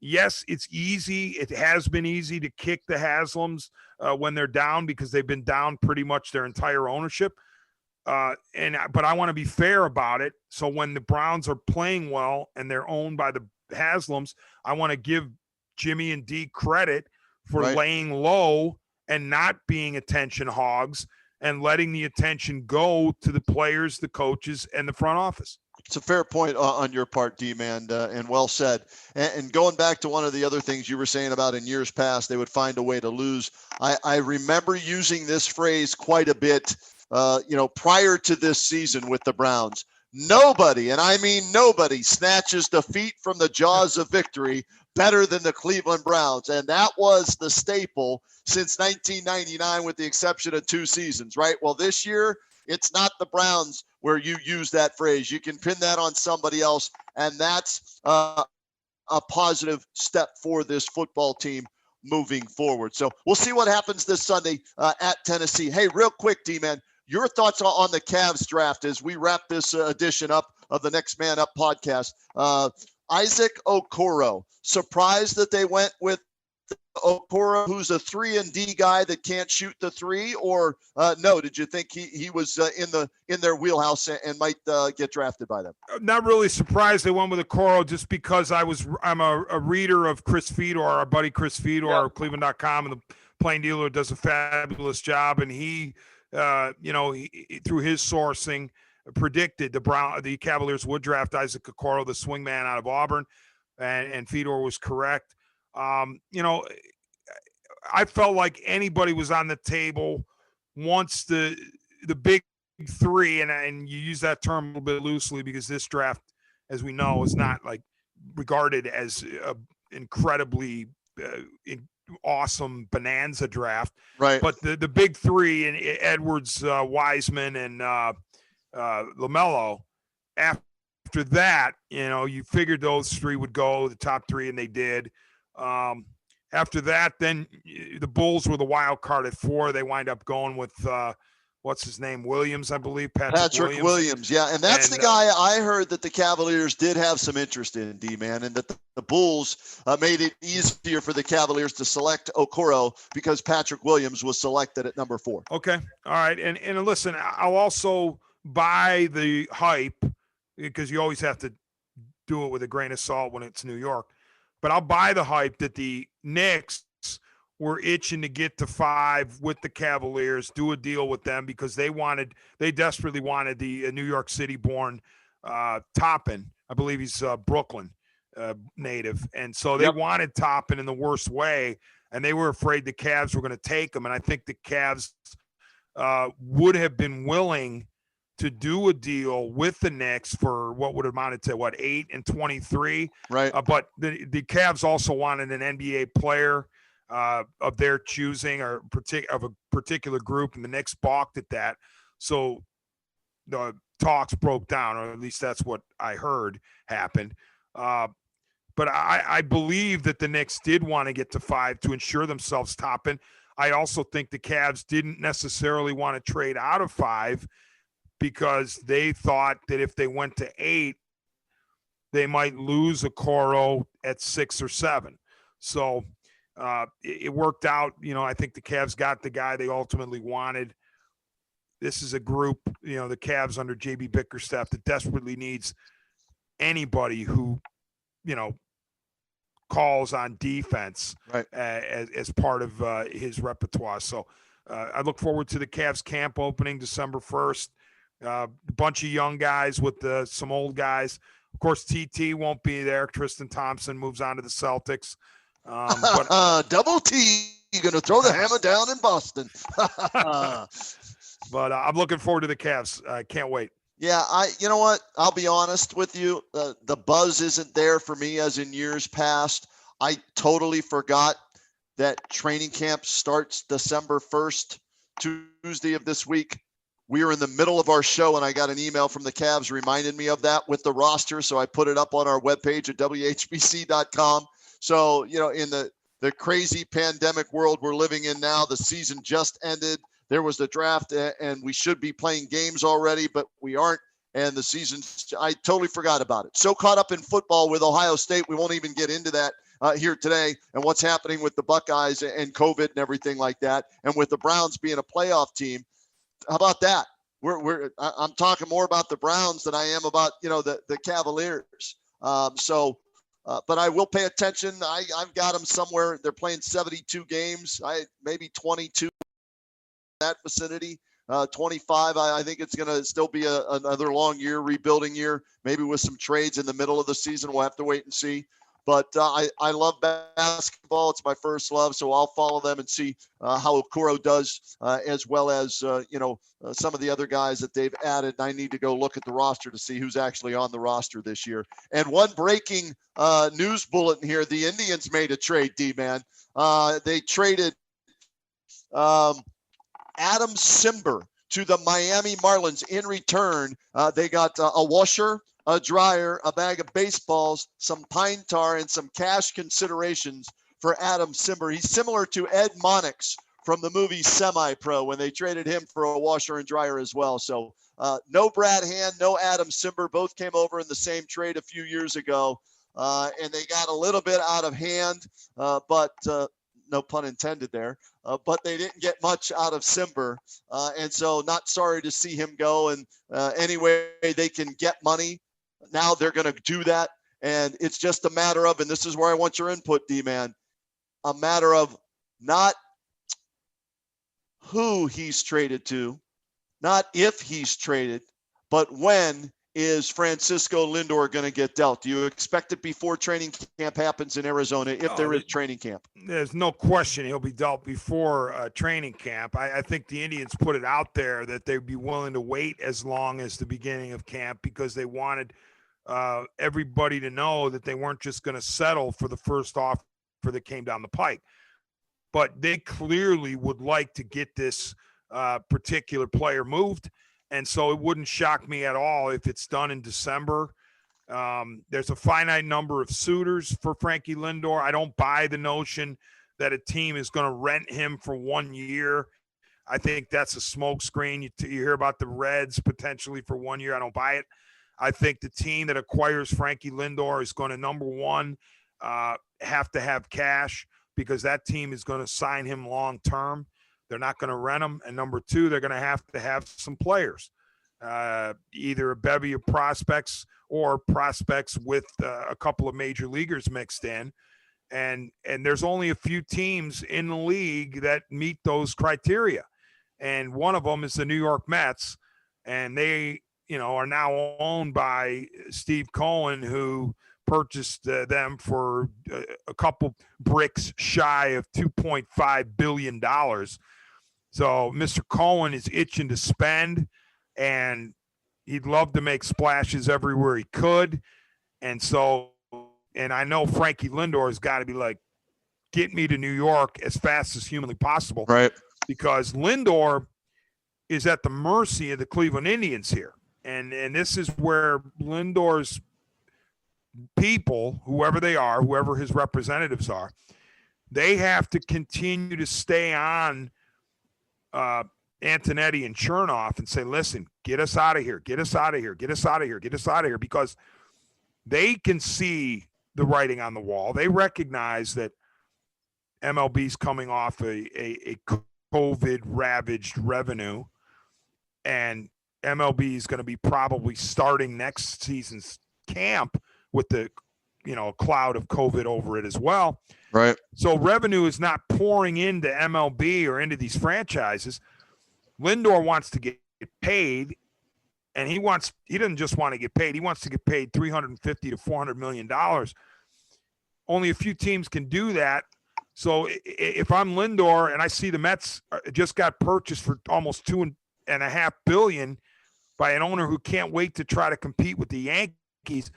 yes, it's easy. It has been easy to kick the Haslams when they're down, because they've been down pretty much their entire ownership. But I want to be fair about it. So when the Browns are playing well and they're owned by the Haslams, I want to give Jimmy and D credit for laying low and not being attention hogs and letting the attention go to the players, the coaches, and the front office. It's a fair point on your part, D-Man, and well said. And going back to one of the other things you were saying about in years past, they would find a way to lose. I remember using this phrase quite a bit, prior to this season with the Browns. Nobody, and I mean nobody, snatches defeat from the jaws of victory better than the Cleveland Browns. And that was the staple since 1999, with the exception of 2 seasons, right? Well, this year, it's not the Browns where you use that phrase. You can pin that on somebody else, and that's a positive step for this football team moving forward. So we'll see what happens this Sunday at Tennessee. Hey, real quick, D-Man, your thoughts on the Cavs draft as we wrap this edition up of the Next Man Up podcast. Isaac Okoro, surprised that they went with Okoro, who's a 3-and-D guy that can't shoot the 3, or no? Did you think he was in their wheelhouse and might get drafted by them? Not really surprised they went with Okoro, just because I'm a reader of Chris Fedor, our buddy Chris Fedor, of Cleveland.com, and the Plain Dealer does a fabulous job, and he through his sourcing predicted the Cavaliers would draft Isaac Okoro, the swingman out of Auburn, and Fedor was correct. I felt like anybody was on the table once the big 3, and you use that term a little bit loosely, because this draft, as we know, is not like regarded as a incredibly awesome bonanza draft, right? But the big 3, and Edwards, Wiseman, and LaMelo, after that, you figured those 3 would go the top 3, and they did. After that, then the Bulls were the wild card at 4. They wind up going with what's his name, Williams, I believe. Patrick Williams, yeah, and that's the guy I heard that the Cavaliers did have some interest in, D-Man, and that the Bulls made it easier for the Cavaliers to select Okoro because Patrick Williams was selected at number 4. Okay, all right, and listen, I'll also buy the hype, because you always have to do it with a grain of salt when it's New York. But I'll buy the hype that the Knicks were itching to get to 5 with the Cavaliers, do a deal with them, because they desperately wanted the New York City-born Toppin. I believe he's Brooklyn native. And so they wanted Toppin in the worst way, and they were afraid the Cavs were going to take him. And I think the Cavs would have been willing to do a deal with the Knicks for what would have amounted to 8 and 23. Right. But the Cavs also wanted an NBA player of their choosing or of a particular group, and the Knicks balked at that. So the talks broke down, or at least that's what I heard happened. But I believe that the Knicks did want to get to 5 to ensure themselves topping. I also think the Cavs didn't necessarily want to trade out of 5 because they thought that if they went to 8, they might lose Okoro at 6 or 7. So it worked out. I think the Cavs got the guy they ultimately wanted. This is a group, the Cavs under JB Bickerstaff, that desperately needs anybody who, calls on defense, right, as part of his repertoire. So I look forward to the Cavs camp opening December 1st. A bunch of young guys with some old guys. Of course, TT won't be there. Tristan Thompson moves on to the Celtics. But Double T, you're going to throw the hammer down in Boston. But I'm looking forward to the Cavs. I can't wait. Yeah, you know what? I'll be honest with you. The buzz isn't there for me as in years past. I totally forgot that training camp starts December 1st, Tuesday of this week. We were in the middle of our show, and I got an email from the Cavs reminding me of that with the roster. So I put it up on our webpage at WHBC.com. So, in the crazy pandemic world we're living in now, the season just ended. There was the draft, and we should be playing games already, but we aren't. And the season, I totally forgot about it. So caught up in football with Ohio State, we won't even get into that here today, and what's happening with the Buckeyes and COVID and everything like that, and with the Browns being a playoff team. How about that? I'm talking more about the Browns than I am about the Cavaliers. But I will pay attention. I've got them somewhere. They're playing 72 games. Maybe 22 in that vicinity. 25. I think it's going to still be another long year, rebuilding year. Maybe with some trades in the middle of the season. We'll have to wait and see. But I love basketball. It's my first love, so I'll follow them and see how Okoro does, as well as some of the other guys that they've added. I need to go look at the roster to see who's actually on the roster this year. And one breaking news bulletin here: the Indians made a trade. D-man, they traded Adam Simber to the Miami Marlins. In return, they got a washer, a dryer, a bag of baseballs, some pine tar, and some cash considerations for Adam Simber. He's similar to Ed Monix from the movie Semi-Pro when they traded him for a washer and dryer as well. So no Brad Hand, no Adam Simber. Both came over in the same trade a few years ago, and they got a little bit out of hand, but no pun intended there. But they didn't get much out of Simber, and so not sorry to see him go. And anyway, they can get money. Now they're going to do that, and it's just a matter of, and this is where I want your input, D-Man, a matter of not who he's traded to, not if he's traded, but when is Francisco Lindor going to get dealt? Do you expect it before training camp happens in Arizona, if there is training camp? There's no question he'll be dealt before training camp. I think the Indians put it out there that they'd be willing to wait as long as the beginning of camp because they wanted everybody to know that they weren't just going to settle for the first offer that came down the pike. But they clearly would like to get this particular player moved. And so it wouldn't shock me at all if it's done in December. There's a finite number of suitors for Frankie Lindor. I don't buy the notion that a team is going to rent him for 1 year. I think that's a smokescreen. You hear about the Reds potentially for 1 year. I don't buy it. I think the team that acquires Frankie Lindor is going to, number one, have to have cash because that team is going to sign him long term. They're not going to rent him. And number two, they're going to have some players, either a bevy of prospects or prospects with a couple of major leaguers mixed in. And there's only a few teams in the league that meet those criteria. And one of them is the New York Mets. And they, are now owned by Steve Cohen, who purchased them for a couple bricks shy of $2.5 billion. So Mr. Cohen is itching to spend, and He'd love to make splashes everywhere he could. And so, and I know Frankie Lindor has got to be like, get me to New York as fast as humanly possible. Right. Because Lindor is at the mercy of the Cleveland Indians here. And this is where Lindor's people, whoever they are, whoever his representatives are, they have to continue to stay on Antonetti and Chernoff and say, listen, get us out of here, get us out of here, get us out of here, get us out of here, because they can see the writing on the wall. They recognize that MLB's coming off a COVID-ravaged revenue, and MLB is going to be probably starting next season's camp with the cloud of COVID over it as well. Right. So revenue is not pouring into MLB or into these franchises. Lindor wants to get paid, and he doesn't just want to get paid. He wants to get paid $350 to $400 million. Only a few teams can do that. So if I'm Lindor and I see the Mets just got purchased for almost $2.5 billion by an owner who can't wait to try to compete with the Yankees,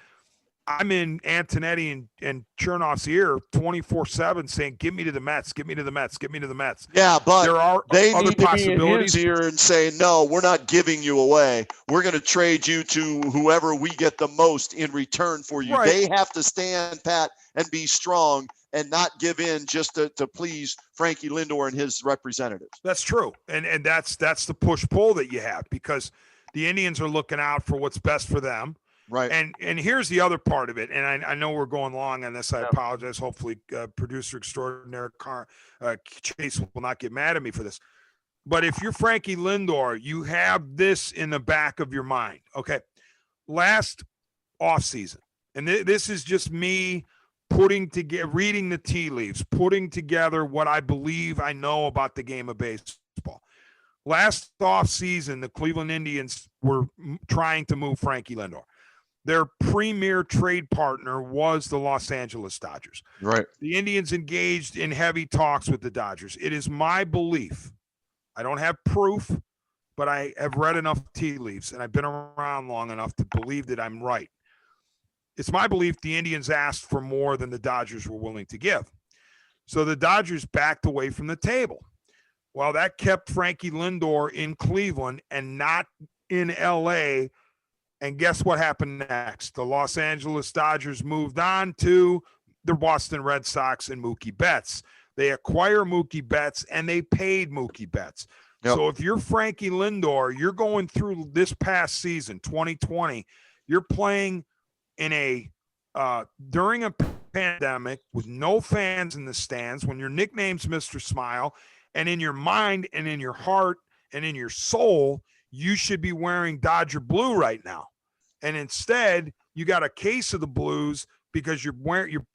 I'm in Antonetti and Chernoff's ear 24/7 saying, give me to the Mets, give me to the Mets, give me to the Mets. Yeah, but there are they other need to possibilities be in his ear and say, no, we're not giving you away. We're going to trade you to whoever we get the most in return for you. Right. They have to stand pat and be strong and not give in just to please Frankie Lindor and his representatives. That's true. And that's the push-pull that you have, because the Indians are looking out for what's best for them. Right. And here's the other part of it. And I know we're going long on this. I apologize. Hopefully producer extraordinaire Chase will not get mad at me for this. But if you're Frankie Lindor, you have this in the back of your mind. Okay. Last offseason, and this is just me reading the tea leaves, putting together what I believe I know about the game of baseball. Last offseason, the Cleveland Indians were trying to move Frankie Lindor. Their premier trade partner was the Los Angeles Dodgers. Right. The Indians engaged in heavy talks with the Dodgers. It is my belief, I don't have proof, but I have read enough tea leaves and I've been around long enough to believe that I'm right. It's my belief the Indians asked for more than the Dodgers were willing to give. So the Dodgers backed away from the table. Well, that kept Frankie Lindor in Cleveland and not in LA. And guess what happened next? The Los Angeles Dodgers moved on to the Boston Red Sox and Mookie Betts. They acquire Mookie Betts, and they paid Mookie Betts. Yep. So if you're Frankie Lindor, you're going through this past season, 2020, you're playing in during a pandemic with no fans in the stands, when your nickname's Mr. Smile, and in your mind and in your heart and in your soul, you should be wearing Dodger blue right now. And instead, you got a case of the blues because you're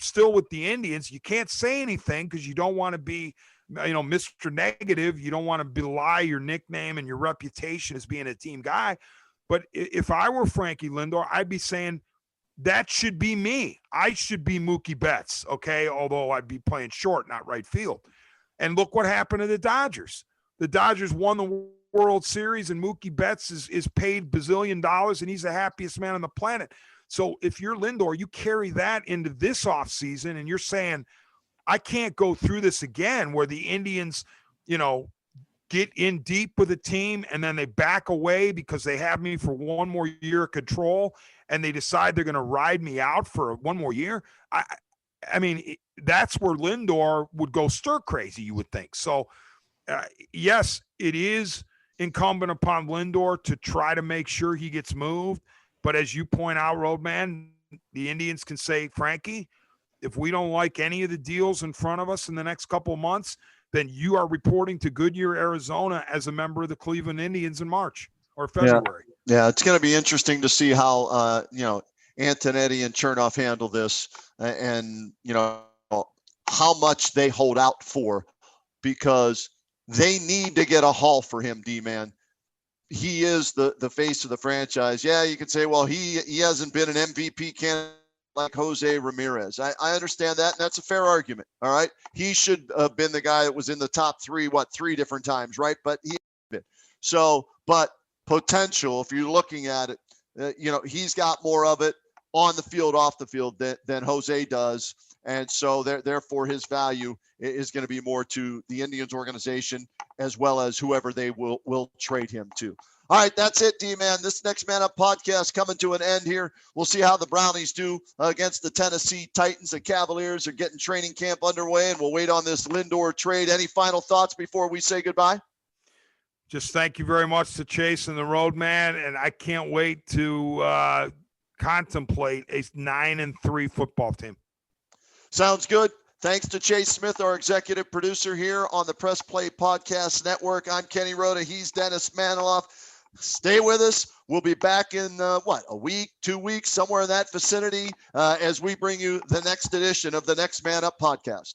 still with the Indians. You can't say anything because you don't want to be, Mr. Negative. You don't want to belie your nickname and your reputation as being a team guy. But if I were Frankie Lindor, I'd be saying that should be me. I should be Mookie Betts, okay? Although I'd be playing short, not right field. And look what happened to the Dodgers. The Dodgers won the World Series, and Mookie Betts is paid bazillion dollars, and he's the happiest man on the planet. So if you're Lindor, you carry that into this offseason, and you're saying, I can't go through this again where the Indians, get in deep with a team and then they back away because they have me for one more year of control and they decide they're going to ride me out for one more year. I mean, that's where Lindor would go stir crazy, you would think. So, yes, it is incumbent upon Lindor to try to make sure he gets moved. But as you point out, Roadman, the Indians can say, Frankie, if we don't like any of the deals in front of us in the next couple of months, then you are reporting to Goodyear, Arizona as a member of the Cleveland Indians in March or February. Yeah, it's going to be interesting to see how, Antonetti and Chernoff handle this and, how much they hold out for, because they need to get a haul for him, Dman. He is the face of the franchise. Yeah, you could say, well, he hasn't been an MVP candidate like Jose Ramirez. I understand that, and that's a fair argument. All right. He should have been the guy that was in the top three different times, right? But he been. So, but potential, if you're looking at it, he's got more of it on the field, off the field than Jose does. And so therefore his value is going to be more to the Indians organization as well as whoever they will trade him to. All right, that's it, D-Man. This Next Man Up podcast coming to an end here. We'll see how the Brownies do against the Tennessee Titans. The Cavaliers are getting training camp underway, and we'll wait on this Lindor trade. Any final thoughts before we say goodbye? Just thank you very much to Chase and the Roadman, and I can't wait to contemplate a 9-3 football team. Sounds good. Thanks to Chase Smith, our executive producer here on the Press Play Podcast Network. I'm Kenny Roda. He's Dennis Manoloff. Stay with us. We'll be back in, a week, 2 weeks, somewhere in that vicinity as we bring you the next edition of the Next Man Up podcast.